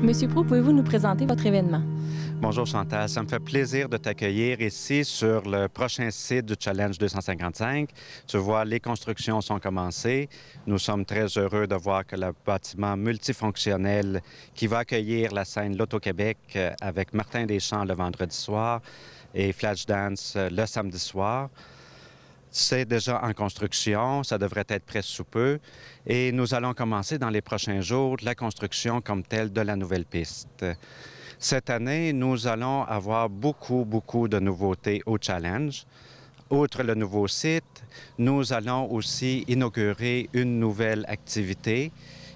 Monsieur Proulx, pouvez-vous nous présenter votre événement? Bonjour Chantal, ça me fait plaisir de t'accueillir ici sur le prochain site du Challenge 255. Tu vois, les constructions sont commencées. Nous sommes très heureux de voir que le bâtiment multifonctionnel qui va accueillir la scène L'Auto-Québec avec Martin Deschamps le vendredi soir et Flashdance le samedi soir. C'est déjà en construction, ça devrait être prêt sous peu et nous allons commencer dans les prochains jours la construction comme telle de la nouvelle piste. Cette année, nous allons avoir beaucoup de nouveautés au Challenge. Outre le nouveau site, nous allons aussi inaugurer une nouvelle activité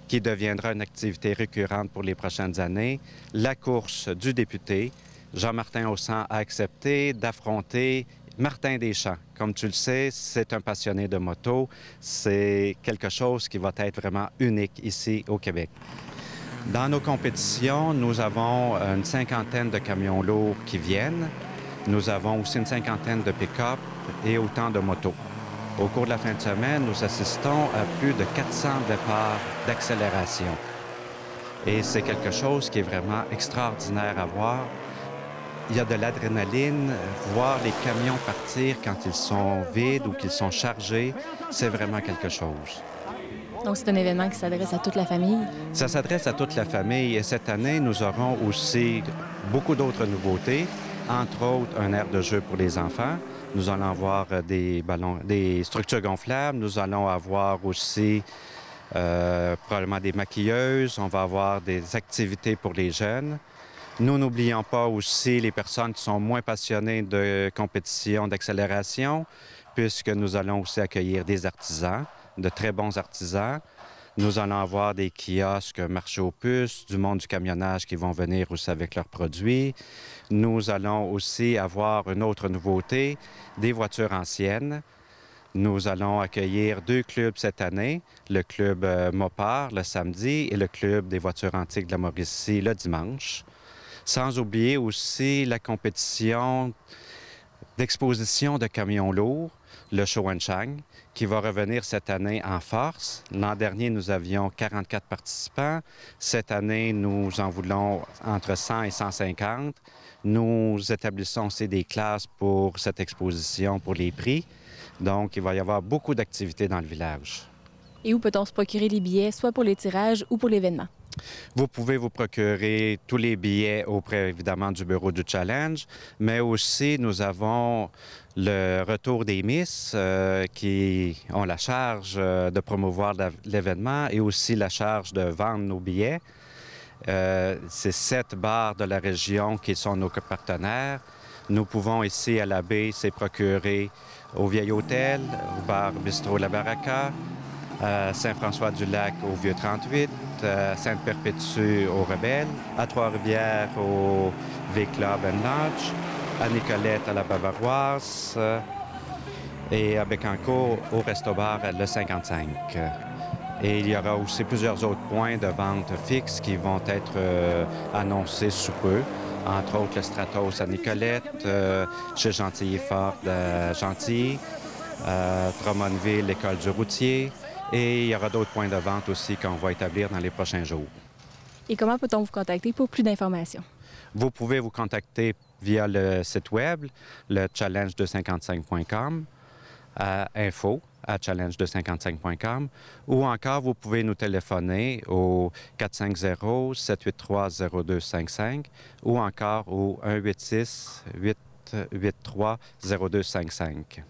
qui deviendra une activité récurrente pour les prochaines années, la course du député. Jean-Martin Haussan a accepté d'affronter Martin Deschamps. Comme tu le sais, c'est un passionné de moto. C'est quelque chose qui va être vraiment unique ici au Québec. Dans nos compétitions, nous avons une cinquantaine de camions lourds qui viennent. Nous avons aussi une cinquantaine de pick-up et autant de motos. Au cours de la fin de semaine, nous assistons à plus de 400 départs d'accélération. Et c'est quelque chose qui est vraiment extraordinaire à voir. Il y a de l'adrénaline. Voir les camions partir quand ils sont vides ou qu'ils sont chargés, c'est vraiment quelque chose. Donc, c'est un événement qui s'adresse à toute la famille? Ça s'adresse à toute la famille et cette année, nous aurons aussi beaucoup d'autres nouveautés, entre autres un aire de jeu pour les enfants. Nous allons avoir des structures gonflables. Nous allons avoir aussi probablement des maquilleuses. On va avoir des activités pour les jeunes. Nous n'oublions pas aussi les personnes qui sont moins passionnées de compétition, d'accélération, puisque nous allons aussi accueillir des artisans, de très bons artisans. Nous allons avoir des kiosques marché aux puces, du monde du camionnage qui vont venir aussi avec leurs produits. Nous allons aussi avoir une autre nouveauté, des voitures anciennes. Nous allons accueillir 2 clubs cette année, le club Mopar le samedi et le club des voitures antiques de la Mauricie le dimanche. Sans oublier aussi la compétition d'exposition de camions lourds, le Show and Shine, qui va revenir cette année en force. L'an dernier, nous avions 44 participants. Cette année, nous en voulons entre 100 et 150. Nous établissons aussi des classes pour cette exposition, pour les prix. Donc, il va y avoir beaucoup d'activités dans le village. Et où peut-on se procurer les billets, soit pour les tirages ou pour l'événement? Vous pouvez vous procurer tous les billets auprès, évidemment, du bureau du Challenge, mais aussi nous avons le retour des Miss qui ont la charge de promouvoir l'événement et aussi la charge de vendre nos billets. C'est 7 bars de la région qui sont nos partenaires. Nous pouvons ici à la baie se procurer au Vieil Hôtel, au bar Bistrot La Baraka, à Saint-François-du-Lac au Vieux 38, à Sainte-Perpétue au Rebelle, à Trois-Rivières au V-Club & Lodge, à Nicolette à la Bavaroise et à Bécancour au Resto-Bar le 55. Et il y aura aussi plusieurs autres points de vente fixes qui vont être annoncés sous peu. Entre autres, le Stratos à Nicolette, chez Gentilly-Fort à Gentilly, Drummondville, l'École du routier. Et il y aura d'autres points de vente aussi qu'on va établir dans les prochains jours. Et comment peut-on vous contacter pour plus d'informations? Vous pouvez vous contacter via le site web, le challenge255.com, à info@challenge255.com, ou encore vous pouvez nous téléphoner au 450-783-0255 ou encore au 186-883-0255.